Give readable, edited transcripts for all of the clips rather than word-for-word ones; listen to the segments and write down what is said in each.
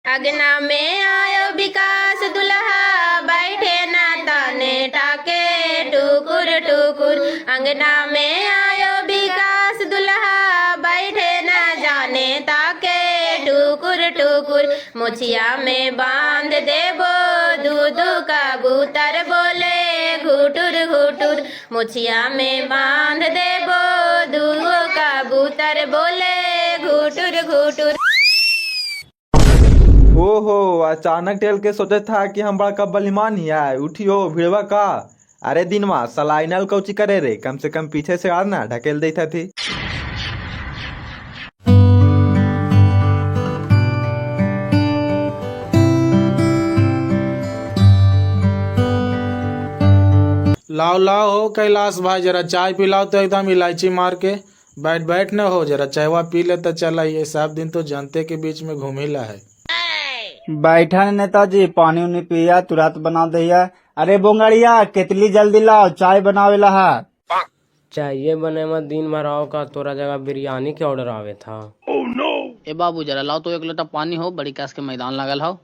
अगना में आयो विकास दुल्हा, बैठे ना ताने टाके टुकुर टुकुर। अंगना में आयो विकास दुल्हा, बैठे ना जाने ताके टुकुर टुकुर। मुछिया में बांध देबो दूधू कबूतर, बोले घुटुर घुटुर। मुछिया में बांध देबो दूधू कबूतर, बोले घुटुर घुटुर। ओहो, अचानक टेल के सोचे था कि हम बड़ा बलिमान ही आए। उठियो भिड़वा का। अरे दिनवा सलाइनल कौची करे रे, कम से कम पीछे से आना ढकेल देता थी। लाओ लाओ हो कैलाश भाई, जरा चाय पिलाओ तो एकदम इलायची मार के। बैठ बैठ न हो, जरा चायवा पी ले तो चला। ये सब दिन तो जनते के बीच में घूमिला है। बैठा नेताजी, पानी उनी पिया तुरंत बना दिया। अरे बोंगड़िया, केतली जल्दी लाओ, चाय बनावेला है। चाहिए बने में दिन भर आओ का, तोरा जगह बिरयानी के ऑर्डर आवे था। ए बाबू जरा लाओ तो 1 लोटा पानी हो, बड़ी कास के मैदान लगल हो।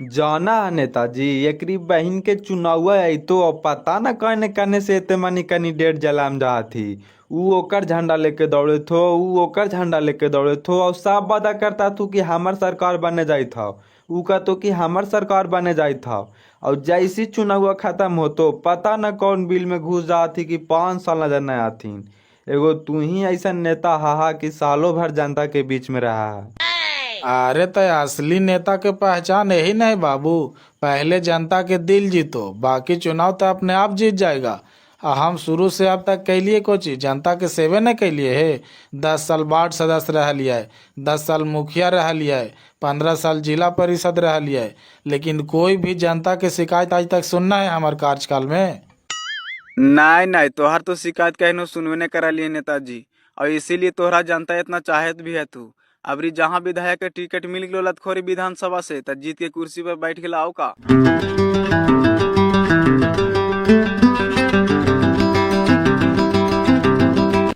जाना नेताजी, एकरी बहन के चुनाव आई तो पता न कहने कहने से एते मनी कैंडिडेट जलाम जा थी। ऊ ओकर झंडा लेके दौड़े थो, ऊ ओकर झंडा लेके दौड़े थो, और सब वादा करता थू कि हमार सरकार बने जाई था। ऊ कहतो कि हमार सरकार बने जाई था, और जैसी चुनाव खत्म हो तो पता न कौन बिल में घुस जा थी कि 5 साल नजर न आतीन। एगो तू ही ऐसा नेता हाहा कि सालों भर जनता के बीच में रहा है। अरे तो असली नेता के पहचान यही नहीं बाबू, पहले जनता के दिल जीतो, बाकी चुनाव तो अपने आप जीत जाएगा। हम शुरू से अब तक कैलिए कोची, जनता के सेवे न कैलिए है। 10 साल वार्ड सदस्य रह लिया है, 10 साल मुखिया रह लिया है, 15 साल जिला परिषद रह लिया है, लेकिन कोई भी जनता के शिकायत आज तक सुनना है हमारे कार्यकाल में? नहीं नहीं, तोहर तो शिकायत कहनो सुनवे न करा लिए नेताजी, और इसीलिए तोहरा जनता इतना चाहत भी है। तू अबरी जहाँ विधायक के टिकट मिल गयो लतखोरी विधानसभा से, त जीत के कुर्सी पर बैठ के लाओ का।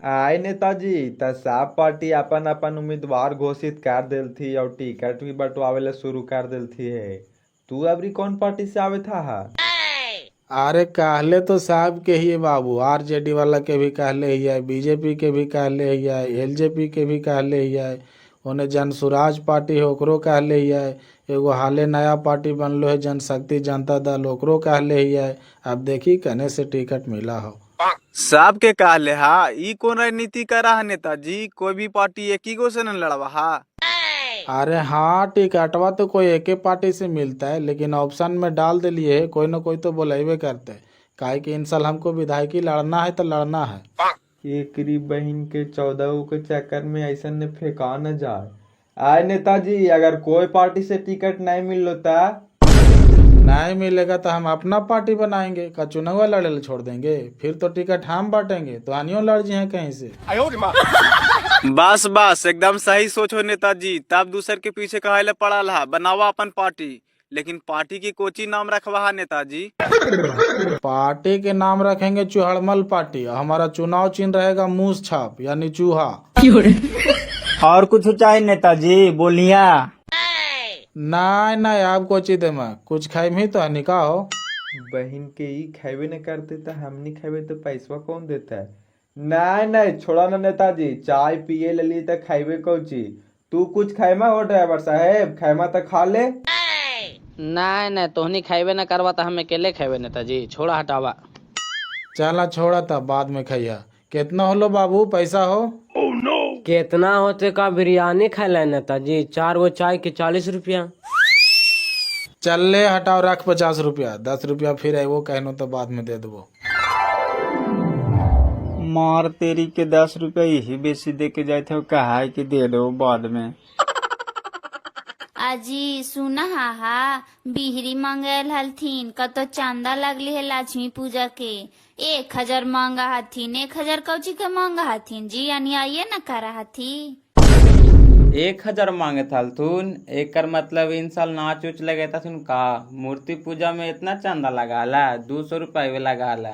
आए नेताजी, त सब पार्टी अपन अपन उम्मीदवार घोषित कर दिल थी और टिकट भी बंटवावे शुरू कर दिल थी है। तू अबरी कौन पार्टी से आवे था हा? अरे कहले तो साहब के ही है बाबू, आरजेडी वाला के भी कहले ही है, बीजेपी के भी कहले ही है, एलजेपी के भी कहले ही है, उन्हें जन स्वराज पार्टी है ओकरो कहले ही है, एगो हाले नया पार्टी बनलो है जनशक्ति जनता दल, ओकरो कहले ही है। अब देखी कहने से टिकट मिला हो। सब के कहले हा, ई कौन राजनीति करा है नेताजी? कोई भी पार्टी एक ही गो से न लड़वा हा। अरे हाँ, टिकटवा तो कोई एक ही पार्टी से मिलता है, लेकिन ऑप्शन में डाल दिलिए है, कोई ना कोई तो बुलाइबे करते हैं। काहे कि इन साल हमको विधायकी लड़ना है तो लड़ना है। एकरी बहन के 14 के चक्कर में ऐसा ने फेंका न जाए। आए नेताजी, अगर कोई पार्टी से टिकट नहीं मिल ता नहीं मिलेगा तो हम अपना पार्टी बनाएंगे, का चुनाव लड़े छोड़ देंगे, फिर तो टिकट हम बांटेंगे, तो आनियो लड़ जी हैं कहीं से। बस बस, एकदम सही सोचो नेताजी। तब दूसर के पीछे कहे पड़ल हा, बनावा अपन पार्टी। लेकिन पार्टी की कोची नाम रखवा हा नेताजी? पार्टी के नाम रखेंगे चूहड़मल पार्टी, और हमारा चुनाव चिन्ह रहेगा मूस छाप यानी चूहा। और कुछ चाहिए नेताजी, बोलिया। नहीं नहीं, आप कोची दे मैं कुछ खाई ही तो है का हो। बहन के ही खेबे न करते तो हम नहीं खेबे तो पैसा कौन देता है? नहीं नहीं, छोड़ा ना नेताजी, चाय पिए ले ली तो खेबे कौची। तू कुछ खैमा हो ड्राइवर साहेब, खैमा तो खा ले। नहीं नहीं, तोहनी खाइबे न करवा तो हम अकेले खाइबे नेताजी, छोड़ा हटावा। चला छोड़ा था, बाद में खैया। कितना होलो बाबू पैसा हो? कितना होते का बिरयानी खा ले नेताजी? 4 गो चाय के 40 रुपया। चल ले हटाओ, रख 50 रुपया, 10 रुपया फिर है वो कहनो तो बाद में दे दो। मार तेरी के 10 रुपया यही बेसी दे के जाए थे, कहा है कि दे दो बाद में। अजी सुना हा बिहरी मंगल हलथीन का तो चांदा लगली है लक्ष्मी पूजा के। 1000 मांगा हथीन, 1000 कौची के मांगा हथीन जी, यानी आइए न करा हथी। 1000 मांगे थालथुन, एक मतलब इन साल नाच उच लगे था सुन का। मूर्ति पूजा में इतना चंदा लगाला, 200 रुपये लगाला।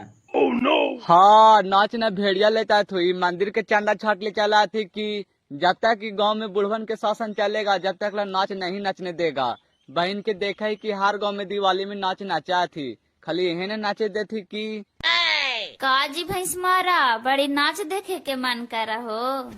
हाँ, नाच न भेड़िया लेता थी, मंदिर के चंदा छाट ले चला थी कि जब तक कि गांव में बुढ़वन के शासन चलेगा, जब तक ला नाच नहीं नचने देगा। बहन के देखा ही कि हर गांव में दिवाली में नाच नचा थी, खाली यही ने नाचे दे थी कि काजी भैंस मारा बड़ी नाच देखे के मन करा हो।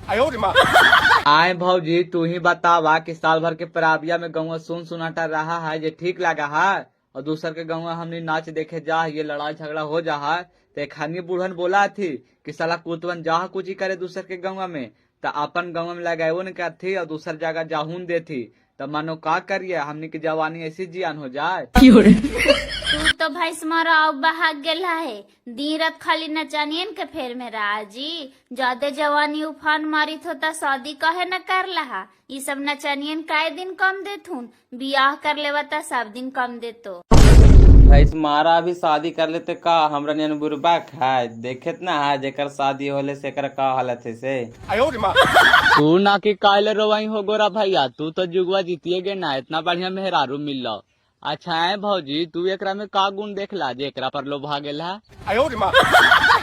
आए भौजी तू ही बतावा कि साल भर के पराबिया में गाँव सुन सुनाटा रहा है, ये ठीक लगा है? और दूसर के गाँव हमने नाच देखे जा, ये लड़ाई झगड़ा हो जा है। तो खानी बुढ़न बोला थी कि साला कुतवन जहाँ कुछ करे दूसर के गाँव में, तो अपन गाँव में लगाओ न कर थी और दूसर जगह जाहून दे थी। तो मानो का करिए, हमने की जवानी ऐसी जियान हो जाए। तू तो भैंस मारा अब बहाग गेला है, दिन रात खाली नचानियन के फेर में रहा जी। ज्यादा जवानी उफान मारी होता शादी कहे न कर लहा। ये सब नचानियन काय दिन कम देथुन, बियाह कर लेवा ता सब दिन कम देतो। भैंस मारा अभी शादी कर लेते का, हमरा नियन बुरबा खाए देखेत ना है जेकर शादी होले से कर का हालत है से। तू ना कि काले रोवाई हो गोरा भैया, तू तो जुगवा जीतिए गे ना, इतना बढ़िया मेहरारू मिल। अच्छा है भौजी, तू एकरा में का गुण देखला जे एकरा पर लोभा गेला?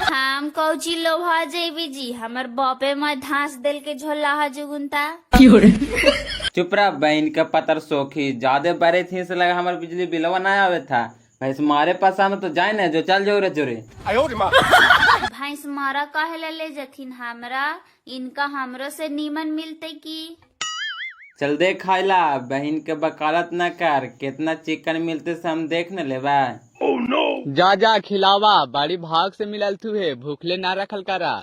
हम कौची लोभा जेबी जी, हमर बापे में धांस दिल के झोला है जुगुनता। चुप रहा बहन का पतर सोखी, ज्यादा बड़े थी से लगा हमारे बिजली बिलवा ना आवे था। भैंस मारे पास में तो जाए ना, जो चल जाओ रे जोरे। भैंस मारा काहे ले जथिन हमरा, इनका हमरो से नीमन मिलते की? चल दे खाइला, बहन के वकालत न कर, कितना चिकन मिलते से हम देख न लेबा। जा जा खिलावा, बड़ी भाग से मिलल तू है, भूखले ना रखल करा।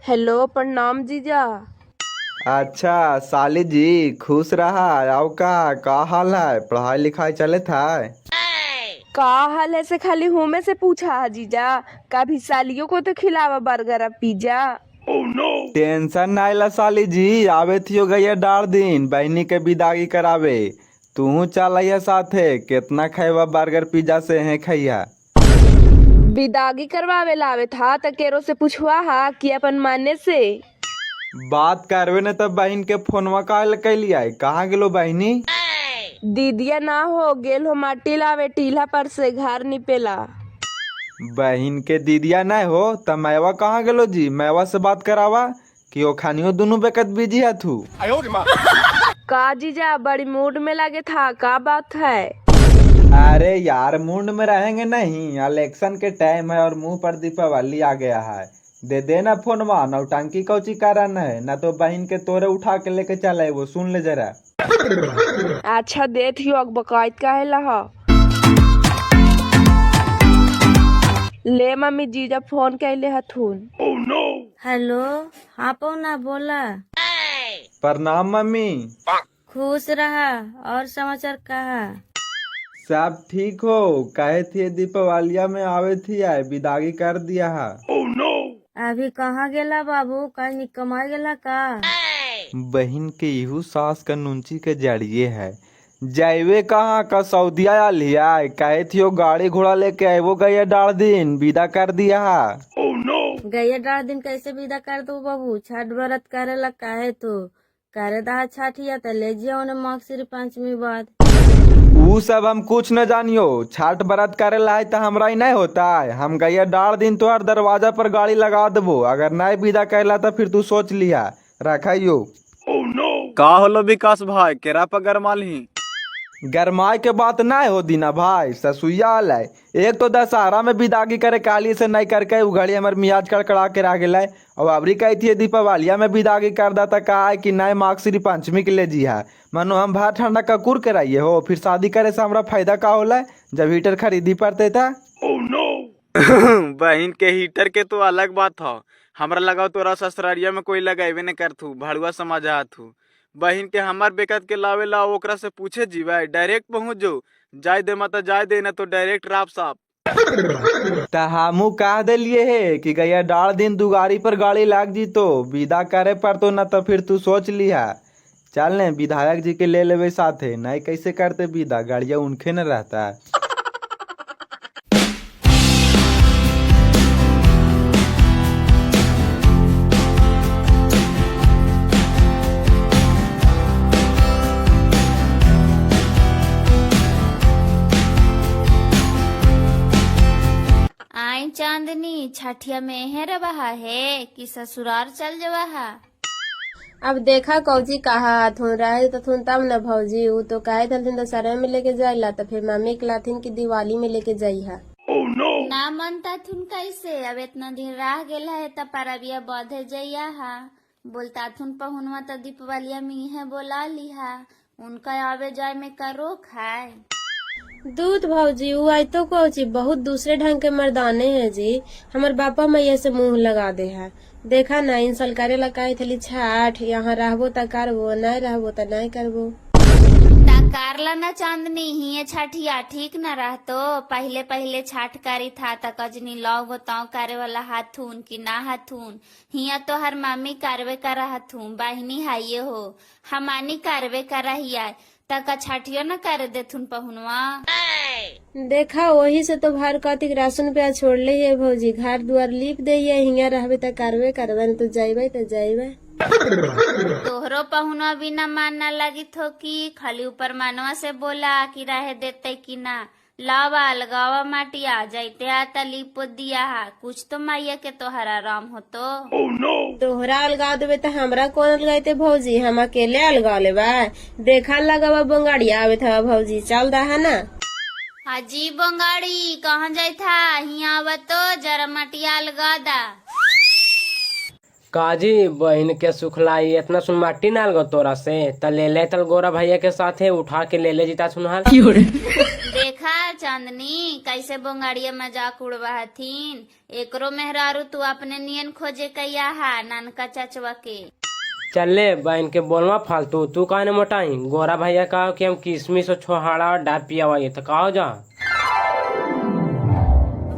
हेलो प्रणाम जीजा। अच्छा साली जी खुश रहा। आओ का हाल है? पढ़ाई लिखाई चले था? का हाल है से खाली हूँ में से पूछा है जीजा, कभी सालियों को तो खिलावा बर्गर और पिज्जा। टेंशन ना ला साली जी, आवे थियो गया डार दिन बहनी के विदाई करावे। तू चल साथे, कितना खाएवा बर्गर पिज्जा से है खैया। विदागी करवावे लावे था तो केरो से पूछवा हा कि अपन माने से बात करवे न तब बहन के फोनवा काल कैलिया, कहाँ गेलो बहनी? दीदिया ना हो गेल हो माटी लावे टीला पर से घर निपेला। बहन के दीदिया न हो तब मैवा कहाँ गेलो जी? मैवा से बात करावा कि ओ खानियो दोनों बेकत बिजी है तू। का जीजा बड़ी मूड में लगे था, का बात है? अरे यार मूड में रहेंगे नहीं, इलेक्शन के टाइम है और मुंह पर दीपावली आ गया है। दे देना फोनवा, नौटंकी कौची कारण है ना, तो बहन के तोरे उठा के लेके चले, वो सुन ले जरा। अच्छा दे थियो बकायद काहे लहा। ले मम्मी जीजा फोन कैले हथुन। हेलो हाँ पौना बोला। प्रणाम मम्मी। खुश रहा, और समाचार कहा? सब ठीक हो? कहे थे दीपावलिया में आवे थी, आए विदागी कर दिया है। अभी कहाँ गेला बाबू, कहीं कमा गेला का? बहन के इहू सास का नुंची के जड़िए है, जाइवे कहाँ का सऊदिया लिया। कहे थियो गाड़ी घोड़ा लेके आए, वो गया डार दिन विदा कर दिया है। गया डार दिन कैसे विदा कर दो बाबू, छठ व्रत करे ला काहे तो करे दहा छठिया तो ले जिया उन्हें मार्क्सिर पंचमी बाद। ऊ सब हम कुछ न जानियो, छठ व्रत करे ला तो हमरा ही नहीं होता है। हम गया डार दिन तो हर दरवाजा पर गाड़ी लगा देबो, अगर नहीं विदा कैला तो फिर तू सोच लिया रखियो। का होलो विकास भाई, केरा पर गरमाल ही? गरमाई के बात नहीं हो दीना भाई, ससुइया आल है। एक तो दशहरा में विदागी करे काली से नहीं करके उघड़ी हमार मियाज कड़कड़ा के रह गए, और अबरी कही थी दीपावलिया में विदागी कर देता कहा है कि नहीं मार्क्सिर पंचमी के ले जी है। मानो हम भात ठंडा ककूर कराइए हो, फिर शादी करे से हमारा फायदा का होला जब हीटर खरीदी पड़ते था। बहन के हीटर के तो अलग बात था, हमरा लगाओ तोरा ससुरारिया में कोई लगावे न कर थू, भड़ुआ समझा थू। बहन के हमार बेकत के लावे ला ओकरा से पूछे जीवा, डायरेक्ट पहुँच जो, जाय दे मत जाय दे न तो डायरेक्ट राप साप। ता हमू कह दिलिए है कि गया डाल दिन दुगारी पर गाड़ी लाग जी तो विदा करे पर तो न, तो फिर तू सोच लिया। चल ने विधायक जी के ले लेवे साथे, नहीं कैसे करते विदा, गाड़िया उनके न रहता है। चांदनी छठिया में है रहा है कि ससुराल चल जवा है। अब देखा कौजी कहा थुन रहे तो थुन तब न भौजी ऊ तो कहे थलथिन दशहरा में लेके जाइला तो फिर मम्मी कहलाथिन की दिवाली में लेके जाई है। ना मनता थुन कैसे, अब इतना दिन रह गेल है तब परबिया बधे जइया है। बोलता थुन पहुनवा तो दीपवालिया में है बोला लिहा, उनका आवे जाए में का रोक है। दूध भौजी ऊ आई तो कौची बहुत दूसरे ढंग के मर्दाने हैं जी, हमार बापा मैया से मुंह लगा दे है। देखा ना इन साल करे लगाई थली छठ, यहाँ रहबो त करबो नहीं रहबो त नहीं करबो। कारला न चांदनी ही छठिया ठीक न रहतो, पहले पहले छठ करी था त कजनी लौ बताओ करे वाला हाथून की ना हाथून, हिया तो हर मम्मी करवे कर हथून बहनी हाइये हो, हमानी करवे कर तक छठियो न कर देथुन पहुनवा। देखा वही से तो भर कतिक राशन पे छोड़ ले है भौजी, घर दुआर लीप दे हिया रहबे त करबे करबे तो जाइबे त जाइबे। तोहरो पहुनवा भी न मान न लगी थो की खाली ऊपर मानवा से बोला कि रहे देते कि ना, लावा लगावा माटी आ जाते आ तली दिया है, कुछ तो मैया के तोहर आराम हो तो। तोहरा अलगा देवे तो हमरा कौन अलगाते भौजी, हम अकेले अलगा लेबा। देखा लगावा बंगाड़िया आवे था भौजी, चल रहा है ना। हाजी बंगाड़ी कहाँ जाए था, हिया आवा तो जरा मटिया अलगा दा। काजी बहन के सुखलाई इतना सुन माटी नाल गो तोरा से त ले ले तल गोरा भैया के साथे उठा के ले ले जीता सुनहाल। देखा चांदनी कैसे बंगाड़िया मजाक उड़वा हथीन, एकरो मेहरारू तू अपने नियन खोजे कैया है नानका चचवा के। चल ले बहन के बोलवा फालतू, तू काहे मोटाई गोरा भैया कहा कि हम किसमिस और छोहाड़ा और डाब पिया हुआ तो कहो जा।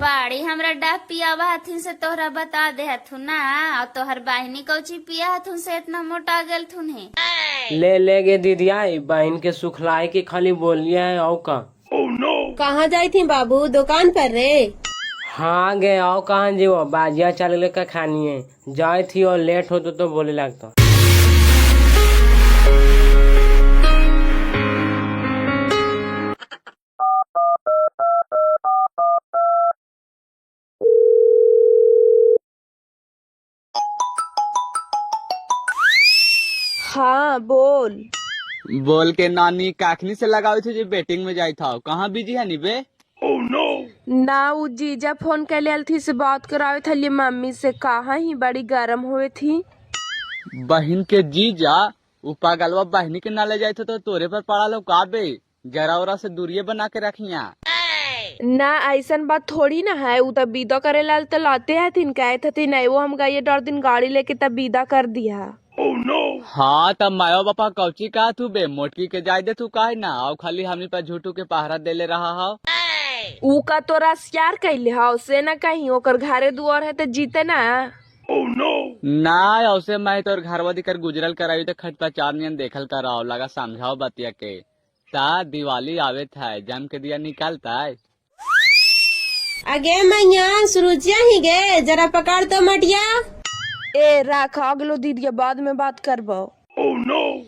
बाड़ी हमरा डाब पियावा हथिन से तोहरा बता दे हथुन ना, और तोहर बहनी कौची पिया हथुन से इतना मोटा गेल थुन है। ले ले गे दीदिया बहन के सुखलाई की खाली बोलिया है औ का। कहाँ जाई थी बाबू, दुकान पर रे? हाँ गे आओ कहाँ जीवो बाजिया चल ले का खानी है, जाए थी और लेट हो तो बोले लगता। हाँ बोल। बोल के नानी काखनी से लगावे थे जो बेटिंग में जाई था, कहाँ बिजी है निबे? ना वो जीजा फोन कर ले थी से बात करावे थली मम्मी से, कहाँ ही बड़ी गर्म हुए थी। बहन के जीजा उपा गलवा बहनी के ना ले जाए थे तो तोरे पर पड़ा लो का बे, जरा ओरा से दूरिये बना के रखिया। ना ऐसन बात थोड़ी ना है, वो तब विदा करे लाल तो लाते है तीन कहे थे नहीं वो हम गए डर दिन गाड़ी लेके तब विदा कर दिया। हाँ तब मायो बापा कौची कहा तू बे, मोटकी के जाय दे तू काहे ना, और खाली हमनी पर झूठू के पहरा देले रहा हो। ऊ का तोरा यार कहले हाउ से ना कहीं ओकर घरे दुआर है तो जीते ना। ना उसे मैं तो घरवा दिकर गुजरल कराई तो खट चार नियन देखल कराओ लगा समझाओ बतिया के, ता दिवाली आवे था जम के दिया निकालता है। आगे मैया सुरुचिया ही गे जरा पकड़ तो मटिया। ए रख अगलो दीदी बाद में बात करबो।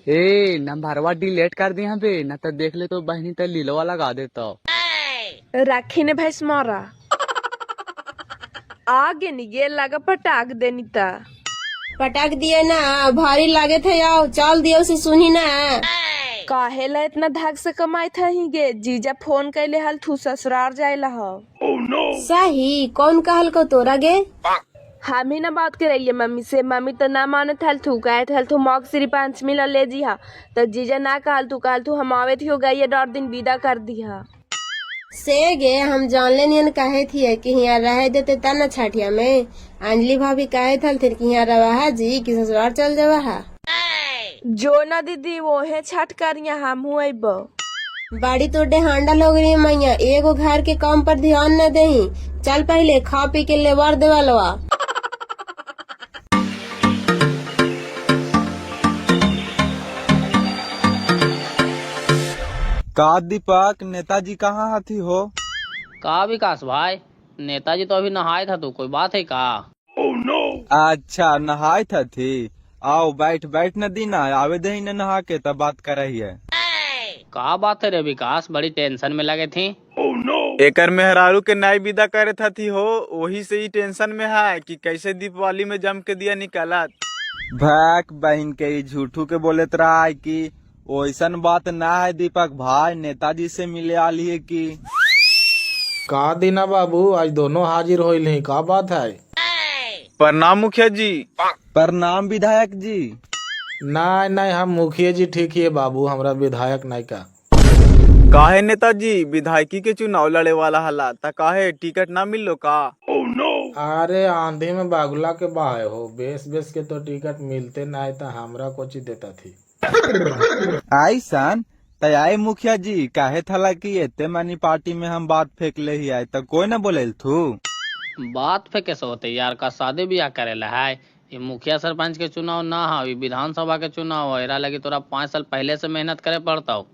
ए नंबरवा डिलीट कर दी बे, न तो देख ले तो बहनी तो लीलवा लगा देता। राखी ने भैंस मारा आगे नहीं ये लगा पटाक देनी ता। पटाक दिए ना भारी लागे थे याओ, चल दियो से सुनी ना। काहे ला इतना धाक से कमाई था ही गे, जीजा फोन कैले हल थू ससुराल जायला हो। सही कौन कहल को तोरा गे? हम ही ना बात करेलिए मम्मी से, मम्मी तो ना माने थल थू कहे थल थू मौक श्री 5 मिला ले जी हा, तो जीजा ना कहल तू हम आवे थी हो गई ये डर दिन विदा कर दिया। से गे हम जान ले नियन कहे थी कि यहाँ रह देते ता न छठिया में, अंजलि भाभी कहे थल थे कि यहाँ रवा जी कि ससुराल चल जावा है। जो ना दीदी वो है छठ करिया हम हुए बाड़ी तो डेहांडा लोग रही मैया, एगो घर के काम पर ध्यान न दही, चल पहले खा पी के लेवर देवालवा। का दीपक नेताजी कहाँ हाथी हो? का विकास भाई, नेताजी तो अभी नहाए था, तू कोई बात है का? अच्छा नहाए था थी, आओ बैठ बैठ न दीना आवे दही न नहा के तब बात कर रही है। का बात है रे विकास, बड़ी टेंशन में लगे थी। एकर मेहरारू के नाई विदा करे थी हो, वही से ही टेंशन में है कि कैसे दीपावली में जम के दिया निकालत। भाग बहन के ही झूठू के बोलत रहा है कि ओइसन बात ना है दीपक भाई, नेताजी से मिले आली है कि का दीना बाबू आज दोनों हाजिर होइल ही, का बात है? प्रणाम मुखिया जी। प्रणाम विधायक जी। नहीं नहीं, हम मुखिया जी ठीक ही है बाबू, हमरा विधायक नहीं का। काहे नेताजी विधायकी के चुनाव लड़े वाला हला ता काहे टिकट ना मिल लो का? अरे आंधी में बागुला के बाहे हो, बेस बेस के तो टिकट मिलते नहीं था, हमरा कोची देता थी। आइसन तय मुखिया जी काहे थला कि एते मनी पार्टी में हम बात फेंक ले ही आए तो कोई न बोले थू। बात पे कैसे होते यार, का शादी ब्याह करेला है? ये मुखिया सरपंच के चुनाव ना है, ये विधानसभा के चुनाव है। लगी तोरा 5 साल पहले से मेहनत करे पड़ता हो।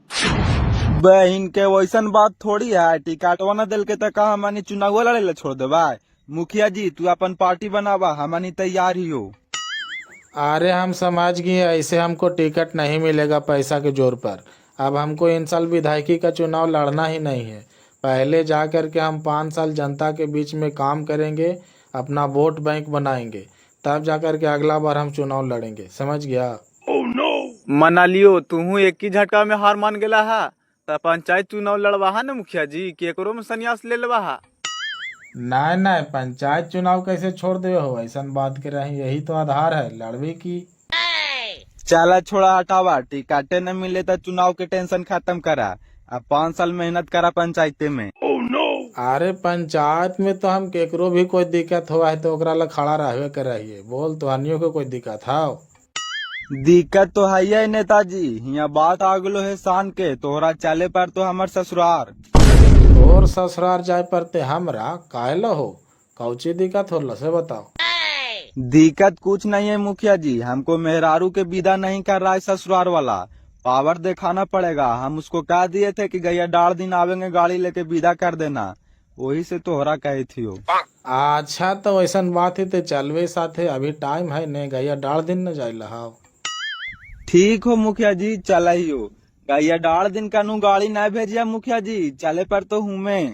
बहन के वैसन बात थोड़ी है, टिकटवा न दिल के तो कहा हमानी चुनाव लड़े ला छोड़ देवा। मुखिया जी तू अपन पार्टी बनावा, हमानी तैयार ही हो। अरे हम समझ गए, ऐसे हमको टिकट नहीं मिलेगा पैसा के जोर पर। अब हमको इन साल विधायकी का चुनाव लड़ना ही नहीं है। पहले जा कर के हम 5 साल जनता के बीच में काम करेंगे, अपना वोट बैंक बनाएंगे, तब जा कर के अगला बार हम चुनाव लड़ेंगे, समझ गया? मना लियो, तू एक ही झटका में हार मान गेला है। तो पंचायत चुनाव लड़वा न मुखिया जी, कि एकरो में संन्यास ले लेवा है। नहीं नहीं, पंचायत चुनाव कैसे छोड़ दे हो, ऐसा बात के रही, यही तो आधार है लड़वे की। चला छोड़ा हटावा, टिकटे न मिले तो चुनाव के टेंशन खत्म करा। अब 5 साल मेहनत करा पंचायते में। अरे पंचायत में तो हम केकरो भी कोई दिक्कत हुआ है तो ओकरा ला खड़ा रहवे कर रहिए। बोल तो अन्यों को कोई दिक्कत है? दिक्कत तो है ही नेताजी, यहाँ बात आ गलो है शान के, तोहरा चले पर तो हमार ससुरार। और ससुरार जाए पड़ते हमरा काहे ला हो, कौची दिक्कत हो से बताओ? दिक्कत कुछ नहीं है मुखिया जी, हमको मेहरारू के विदा नहीं कर रहा है ससुरार वाला, पावर दिखाना पड़ेगा। हम उसको कह दिए थे कि गैया 10 दिन आवेंगे गाड़ी लेके विदा कर देना, वही से तोहरा कही थी हो। अच्छा तो ऐसा बात है तो चलवे साथे, अभी टाइम है ने, गैया 10 दिन न जाए ला। ठीक हो मुखिया जी, चला ही हो। गैया 10 दिन का नू गाड़ी नहीं भेजिया मुखिया जी, चले पर तो हूँ मैं।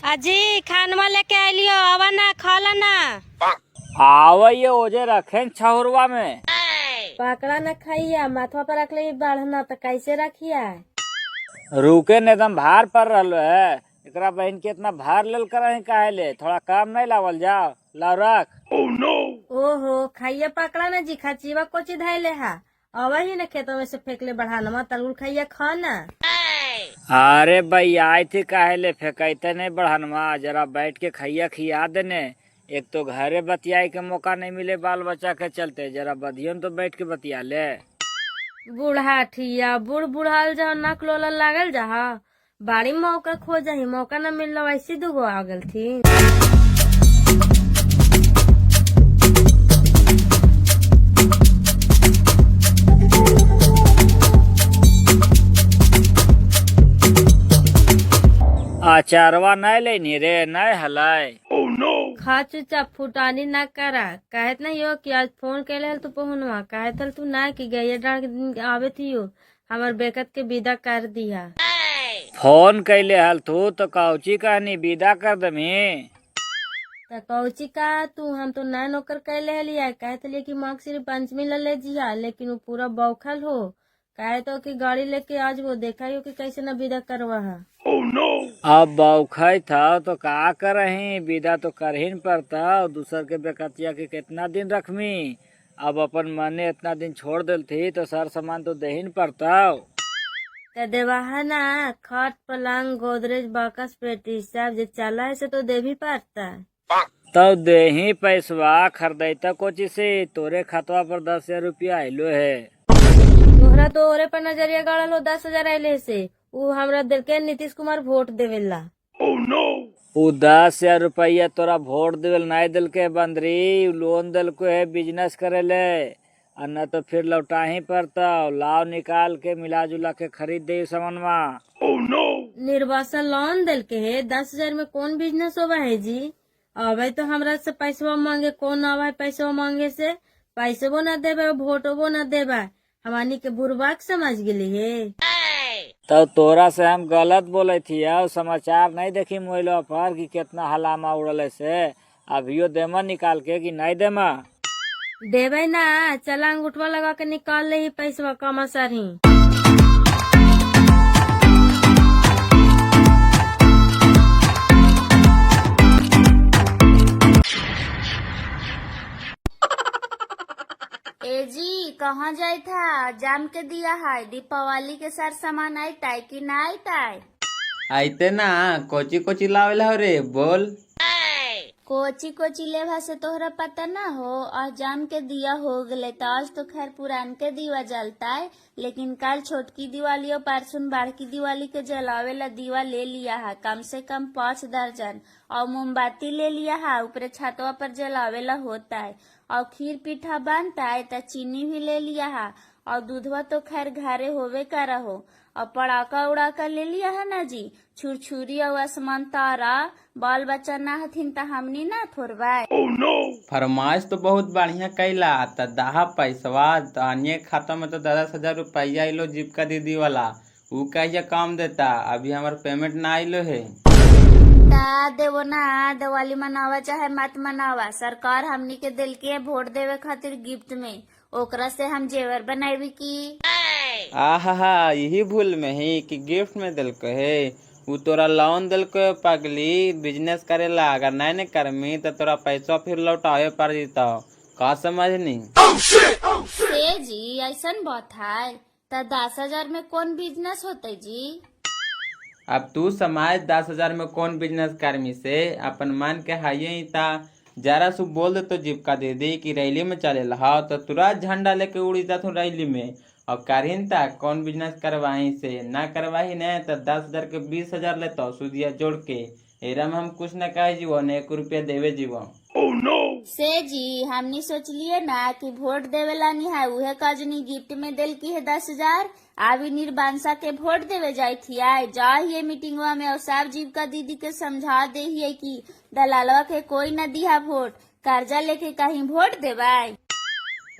अजी खानवा लेके आइलियो, आवा ना खाला ना। आवइए ओजे रखें छहुरवा में। पकड़ा न खाइया, माथवा पर रख ले बढ़ना तो कैसे रखिया? रुके ने एकदम भार पर रहलो है, एकरा बहन के इतना भार लेल कर काहे ले, थोड़ा काम नहीं लावल जाओ, लाओ रख। ओहो खाइया पकड़ा न जी, खचीवा कोची धैले हा, आवा ही न खेतों में से फेंक ले बढ़ाना तलुल खाइया खाना। अरे भाई आई थी काहे ले फेंकते नहीं बढ़नवा, जरा बैठ के खैया खिया देने। एक तो घरे बतियाए के मौका नहीं मिले बाल बच्चा के चलते, जरा बधियन तो बैठ के बतिया ले। बूढ़ा ठिया बूढ़ बुढ़ाल जहा नक लोला लागल जहा, बाड़ी मौका खोजा ही, मौका न मिलना वैसे दुगो आ गल थी। अचारवा नहीं लेनी रे, नहीं हलाई। खा चुपचाप फुटानी ना करा, कहत नहीं हो कि आज फोन कैले हल तू पहुनवा, कहत हल तू ना कि गैया डाल के दिन आवे थी हो, हमार बेकत के विदा कर दिया। फोन कैले हल तू तो कौची कहनी विदा कर दमी? तो कौची का तू, हम तो ना नौकर कैले हलिया, कहत लिए कि माँ सिर्फ पंचमी ले जिया, लेकिन वो पूरा बौखल हो, कहे तो कि गाड़ी लेके आज वो देखा हो कि कैसे न विदा करवा है। अब बौखई था तो का करही, विदा तो करही न पड़ता, दूसर के बेकतिया के कितना दिन रखमी। अब अपन मने इतना दिन छोड़ दिल थी तो सर सामान तो दे ही न पड़ता। तो देवा ना, खाट पलंग गोदरेज बाकस पेटी सब जे चला है से तो दे भी पड़ता। तो दे ही पैसवा खरीदता कोची से, तोरे खतवा पर 10,000 रुपया आइलो है। तोहरा तो ओरे पर नजरिया गाड़ल हो 10,000 आइले से, वो हमरा दिल के नीतीश कुमार वोट देवेला। वो 10,000 रुपया तोरा वोट देवेल नहीं दिल के बंदरी, लोन दिल को है बिजनेस करे ले, और न तो फिर लौटा ही पड़ता। लाव निकाल के मिला जुला के खरीद दे सामानवा। निर्वासन लोन दिल के है 10,000 में कौन बिजनेस होगा है जी? अबे तो हमरा से पैसवा मांगे, कौन आवे पैसवा मांगे से? पैसवो न देबे वोटवो न देबे, हमानी के बुरबाक समझ गेली हे। तो तोरा से हम गलत बोले थी, समाचार नहीं देखी मोबाइल पर कि कितना हलामा उड़ल से। अभियो देमा निकाल के कि नहीं देमा? देबे ना, चला अंगूठवा लगा के निकाल ले ही पैसवा कमा सारी। ए जी कहाँ जाए था? जाम के दिया है, दीपावली के सार सामान आई ताई कि ना आई ताई? आइते ना, कोची कोची लावेला हो रे, बोल। कोची कोची लेवा से तोहरा पता ना हो, आज जाम के दिया हो गले तो आज तो खैर पुरान के दिवा जलता है, लेकिन कल छोटकी दिवाली और परसों बड़की दिवाली के जलावेला दिवा ले लिया है, कम से कम 5 दर्जन, और मोमबत्ती ले लिया है, ऊपर छतवा पर जलावेला होता है, और खीर पीठा बनता है तो चीनी भी ले लिया है, और दूधवा तो खैर घरे होवे करा हो, और पड़ाका उड़ाका ले लिया है ना जी, छुरछुरी और आसमान तारा, बाल बच्चा ना हथिन त हमनी ना थोरबाई। फरमाइश तो बहुत बढ़िया कैला, त दहा पैसवा तानिए खाता में तो 10,000 रुपया आइलो जीविका दीदी वाला, ऊ कहिया काम देता, अभी हमार पेमेंट ना आइलो है। ता देवो ना, दिवाली मनावा चाहे मत मनावा, सरकार हमनी के दिल के वोट देवे खातिर गिफ्ट में, ओकरा से हम जेवर बनावी की। आहा, यही भूल में ही कि गिफ्ट में दिल को है, ऊ तोरा लोन दिल को पगली, बिजनेस करेला, अगर नहीं करमी तो तोरा पैसा फिर लौटावे पड़ जीता, का समझनी? से जी ऐसन बात है, तो 10,000 में कौन बिजनेस होते जी? अब तू समाज 10,000 में कौन बिजनेस करमी से, अपन मन के हाइये ही था, जरा सु बोल दे तो जीविका दीदी की रैली में चले रहा तो तुरंत झंडा लेके उड़ी जाता रैली में, और करीन था कौन बिजनेस करवाही से, ना करवाही नहीं तो 10,000 के 20,000 लेता सुदिया जोड़ के, एरा में हम कुछ न कहे जीवो, न 1 रुपया देवे जीवो। से जी हमनी सोच लिए ना कि वोट देवे लानी है, उहे काजनी गिफ्ट में दिल की है 10,000, अभी निर्बांसा के वोट देवे जाई थी, आए जाइए मीटिंगवा में और सब जीविका दीदी के समझा दे ही कि दलालवा के कोई न दिया वोट, कर्जा लेके कहीं वोट देवाई।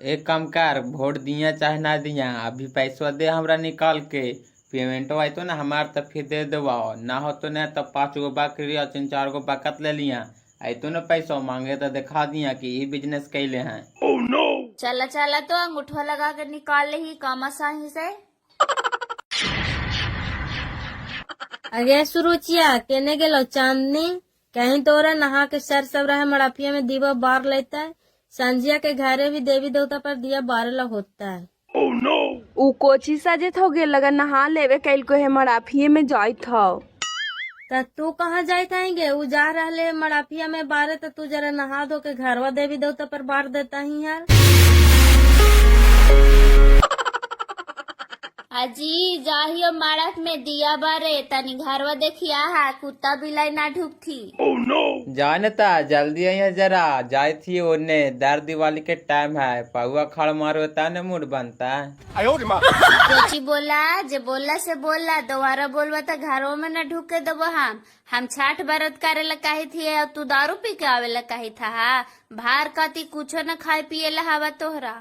एक काम कर, वोट दिया चाहे ना दिया, अभी पैसा दे हमरा निकाल के, पेमेंट आई तो ना हमार तो फिर दे देवाओ, ना हो तो न तो 5 गो बकरी और 3-4 गो बकत ले लिया, आई तो न पैसा मांगे तो दिखा दिया कि ये बिजनेस कैले हैं। चला चला तो अंगूठा लगा के निकाल ले ही कामा साही से। अगे सुरुचिया केने गेलो चांदनी, कहीं तोरा नहा के सर सब रहे मड़ाफिया में दीवा बार लेता है, संजिया के घरे भी देवी देवता पर दिया बारला होता है। ऊ कोची सजेत हो गेल, लगा नहा लेवे कैल को है मड़ाफिए में जाइत हो। त तू कहाँ जाइत आएंगे? ऊ जा रहले मड़ाफिया में बारे, तो तू जरा नहा धो के घरवा देवी देवता पर बार देता ही यार। अजी जाहियो मारत में दिया बारे, तनी घरवा देखिया है, कुत्ता बिलाई ना ढुकथी। जानता जल्दी आइए जरा, जाए थी ओने, दर दिवाली के टाइम है, पहुआ खड़ मारो ताने मूड बनता है। कोची बोला जे बोला से बोला, दोबारा बोलवा तो घरों में न ढुके देबो हम छठ व्रत करे ला कही थी और तू दारू पी के आवे ला कही था, भार कती कुछो न खाए पिए ला हवा तोहरा।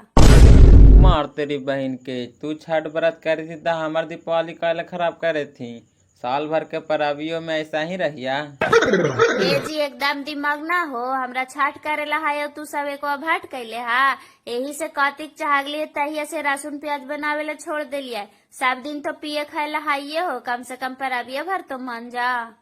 मार तेरी बहन के, तू छठ व्रत करे थी तो हमार दीपावली काले खराब करे थी, साल भर के पराबियों में ऐसा ही रहिया। ए जी एकदम दिमाग ना हो, हमरा छठ करे ला है तू सब एक भाट कैले हा, यही से कार्तिक चाहगली तहिया से राशन प्याज बनावे ला छोड़ दिलिया, सब दिन तो पिए खाए ला हाइये हो, कम से कम पराबिया भर तो मान जा।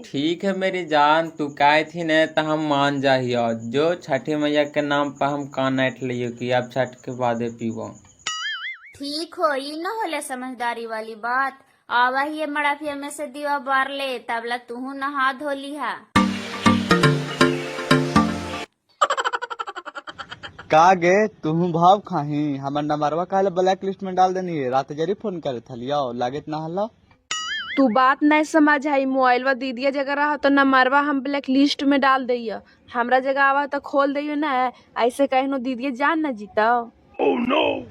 ठीक है मेरी जान, तू कहे थी न तो हम मान जाहियो, जो छठी मैया के नाम पर हम कान ऐठ लियो कि अब छठ के बादे पीवो। ठीक हो, ये न होले समझदारी वाली बात, आवा ही मड़ाफिया में से दीवा बार ले, तबला तू नहा धोली हा। का गे तुम भाव खाही, हमर नंबरवा काले ब्लैक लिस्ट में डाल देनी है, रात जरी फोन करे थलिया लागत ना हल्ला। तू बात नहीं समझ आई, मोबाइलवा दीदिया जगह रहा तो नंबरवा हम ब्लैक लिस्ट में डाल दिया, हमरा जगह आवा तो खोल दियो ना, ऐसे कहनो दीदिया जान न जीता।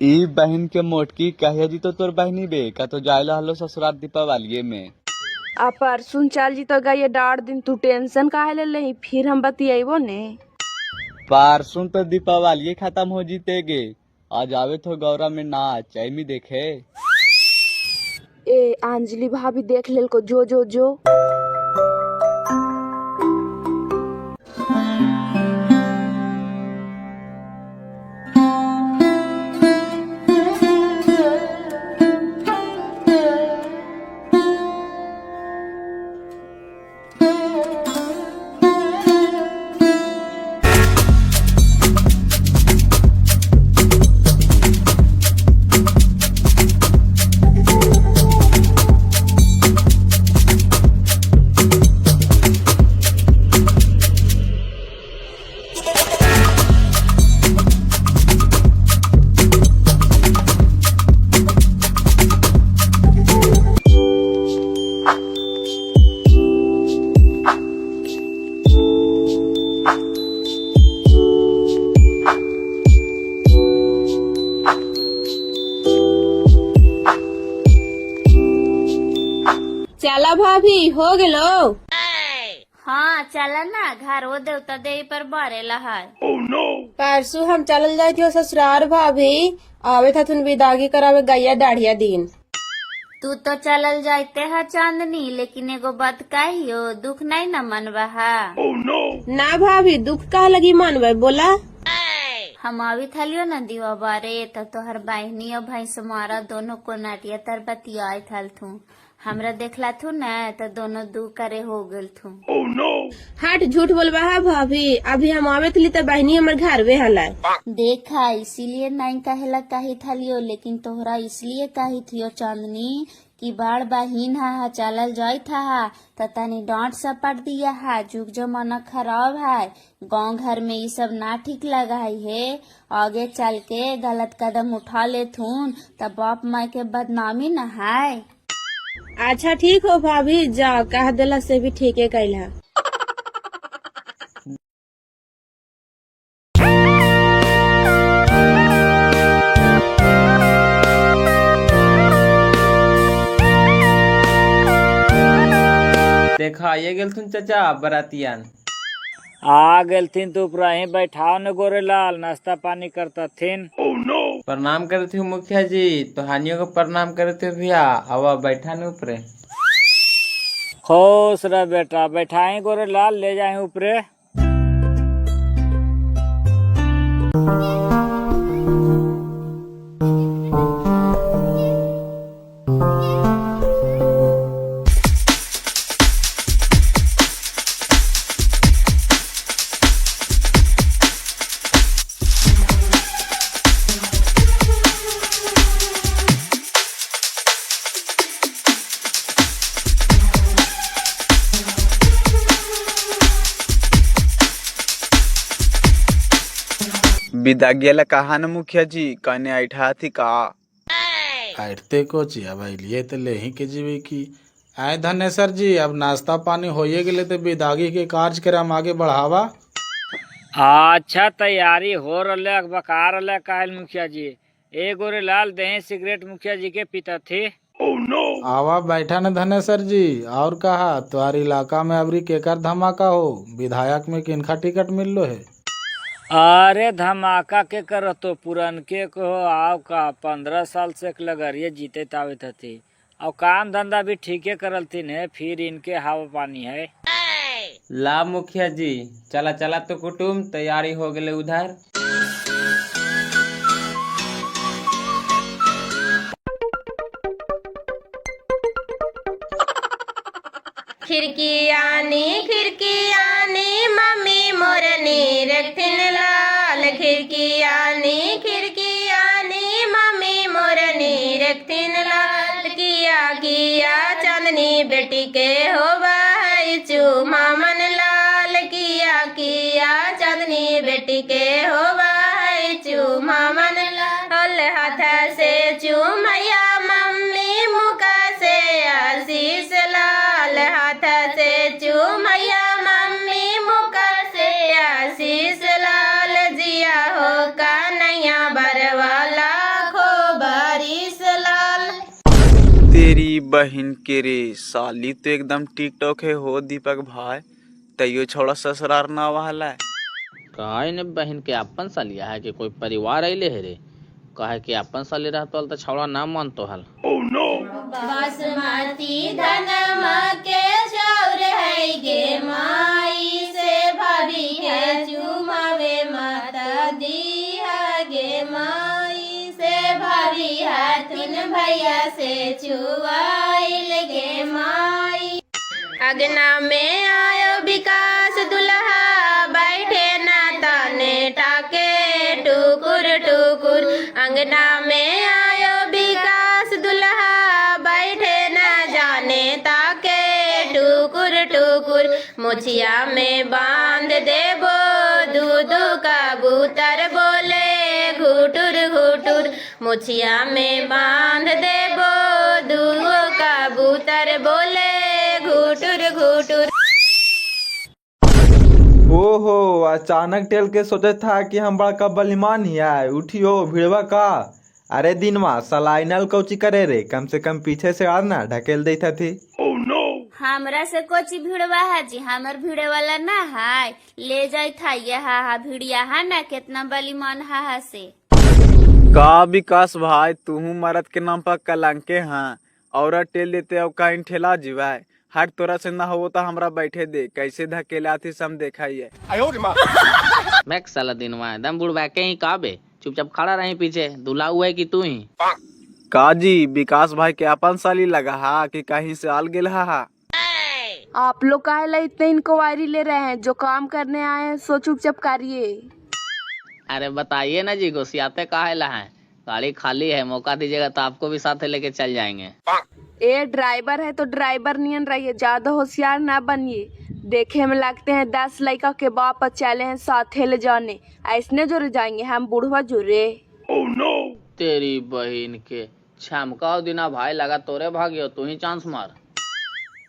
ई बहन के मोटकी कहिया जी तो तोर बहनी बे का तो जायला हलो ससुराल दीपावली में। आ परसों चल जी तो गई 10 दिन, तू टेंशन काहे ले लही? फिर हम बतियाबो ने। परसों तो दीपावली खत्म हो जीतेगे। आज आवे तो गौरा में नाच ऐमी देखे। ए अंजलि भाभी देख लेल को, जो जो जो। चला भाभी, हो गेलो। हाँ चला ना, घर वो देवता देवी पर बारेला है। परसों हम चलल जाए थे ससुराल भाभी, आवे था तुन विदागी करावे गैया दाढ़िया दिन। तू तो चलल जाते है चांदनी, लेकिन एगो बात कहियो, दुख नहीं न मनवा है। ना भाभी, दुख कहा लगी मनवे, बोला। हम आवी थलियो न दिवा बारे, तो तोहर बहनी और भाई समारा दोनों को नाटिया तर बतियाए थल थू। हमरा देखला थू न तो दोनों दू करे हो गल थू। हट, झूठ बोलवा है भाभी, अभी हम आवे थी तो बहनी हमर घर वे हला। देखा, इसीलिए नहीं कहेला कही थलियो, लेकिन तोहरा इसलिए कही थियो चांदनी कि बाड़ बहिन हा चलल जाई था तो तनी डांट सपट दिया है। जुग जमाना खराब है, गांव घर में ये सब ना ठीक लगा है। आगे चल के गलत कदम उठा ले थून तब बाप माई के बदनामी न है। अच्छा ठीक हो भाभी, जा कह दिला से भी ठीक है कैला। देखा ये गेलथुन चाचा बरातियान। आ गेलथिन तो ऊपर ही बैठाओ न गोरेलाल, नाश्ता पानी करता थिन। प्रणाम करते हो मुखिया जी, तो हानियों को प्रणाम करते हो भैया। आवा बैठा न ऊपरे। खुश रह बेटा, बैठाए गोरेलाल, ले जाए ऊपरे। विदागियाला कहा न मुखिया जी, कहने ऐठा थी का। हटते को ची, अब लिए तो ले ही के जीवी की। आए धनेश्वर जी, अब नाश्ता पानी होइए गेले तो विदागी के कार्यक्रम आगे बढ़ावा। अच्छा तैयारी हो रहा बका रहा काल मुखिया जी। ए गोरेलाल, दही सिगरेट मुखिया जी के पीता थे। आवा बैठा न धनेश्वर जी। और कहा तुम्हारे इलाका में अबरी केकर धमाका हो? विधायक में किनका टिकट मिल लो है? अरे धमाका के कर तो पुरनके को आओ का 15 साल से लगरिए जीते तावे थे। और काम धंधा भी ठीके करल थी ने, फिर इनके हवा पानी है। ला मुखिया जी, चला चला तो कुटुम तैयारी हो गए उधर। खिड़की मम्मी मोरनी रखथिन लाल। खिड़की मम्मी मोरनी रखथिन लाल। किया चांदनी बेटी के होवा है चूमा मन लाल। किया चांदनी बेटी के होवा है चूमा मन लाल। हाथ से चूमैया मम्मी मुका से आशीष लाल। हाथ से चूमैया मम्मी मुका से आशीष लाल। जिया हो कन्हैया बरवाला खो बारिश लाल। तेरी बहिन के रे, साली तो एकदम टिकटॉक है हो दीपक भाई। तैयो छोड़ा ससुरार ना वाला है। काहे ने बहन के अपन सालिया है कि कोई परिवार अइले है रे। काहे कि अपन साली रहतो हल तो छौड़ा ना मानतो हल। बासमती धनमा के चाउर है गे माई से भाभी के चुमावे माता दी है गे माई से भाभी हाथिन भैया से चुआइल गे माई। अगना में आयो विकास दुल्हा बैठे ना ताने टाके टुकुर टुकुर। अंगना में आयो विकास दुल्हा बैठे ना जाने ताके टुकुर टुकुर। मुछिया में बांध देबो दूध कबूतर बोले घुटुर घुटुर। मुछिया में बांध देबो दूध कबूतर बोले घुटुर घुटुर। ओहो, अचानक टेल के सोचे था कि हम बड़का बलिमान ही आए। उठियो भिड़वा का। अरे दिनवा सलाइनल कौची करे रे, कम से कम पीछे से आना ढकेल देता थी। हमरा से कोची भिड़वा है जी, हमर भिड़े वाला ना है। ले जाई था ये हा भिड़िया है ना, कितना बलिमान हा से। का विकास भाई, तूहू मरद के नाम पर कलंके हैं। औरत टेल देते अब कहीं ठेला जीवाए। हट, तोरा से ना हो तो हमरा बैठे दे, कैसे धकेला थी सम देखाइए। मैक साला दिनवा दम बुड़वा के ही काबे चुपचाप खड़ा रही पीछे। दूल्हा हुआ है कि तू ही। काजी विकास भाई के अपन साली लगा हा कि कहीं से आल गेल हा। आप लोग काहे ला इतने इंक्वायरी ले रहे हैं? जो काम करने आए हैं सो चुपचाप करिए। अरे बताइए ना जी, घुसियाते काहे ला है? गाड़ी खाली है, मौका दीजिएगा तो आपको भी साथ लेके चल जाएंगे। ए ड्राइवर है तो ड्राइवर नियन रहिए, ज्यादा होशियार ना बनिए। देखे में लगते हैं 10 लड़का के बाप चले हैं साथे ले जाने। ऐसने जोरे जाएंगे हम बुढ़वा जोरे। तेरी बहन के छमका दिना भाई लगा तोरे भागियो, तू ही चांस मार।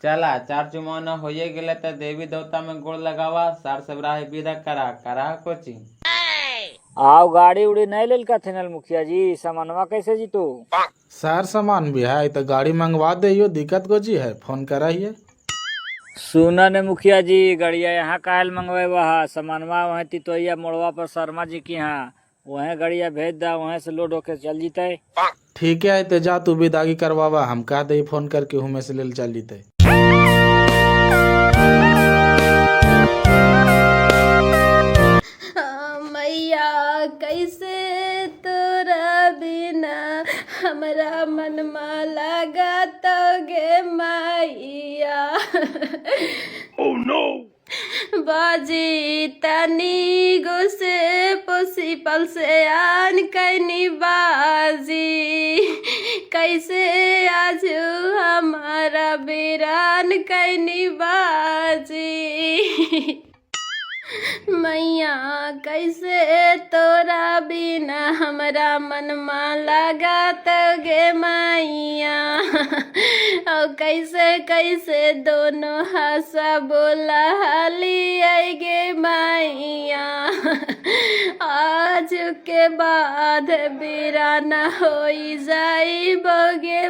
चला 4 चुमाना होइए गेले तो देवी देवता में गोड़ लगावा, सार सबरा विदा करा करा कोची। आओ गाड़ी उड़ी नहीं लेल कथिनल मुखिया जी, सामानवा कैसे जी तू? सार सामान भी है तो गाड़ी मंगवा दे, यो दिक्कत को जी है, फोन कराइए। सुना ने मुखिया जी, गड़िया यहाँ कायल मंगवे वहा सामानवा वहाँ तितोइया मोड़वा पर शर्मा जी की यहाँ वहाँ गड़िया भेज दा, वहाँ से लोड होके चल जीते। ठीक है तो जा तू विदागी करवावा, हम कह दे फोन करके हूँ में से ले चल जीते। मैया कैसे तोरा बिना हमरा मनमा लगा तो गे मैया। बाजी तनी गुस्से पल से आन कैनी बाजी। कैसे आज हमारा बिरान कैनी बाजी। मैया कैसे तोरा बिना हमरा मनमा लगा तो गे मैया। और कैसे कैसे दोनों हंसा बोला हाली आई गे मैया। आज के बाद बिराना हो जाई बोगे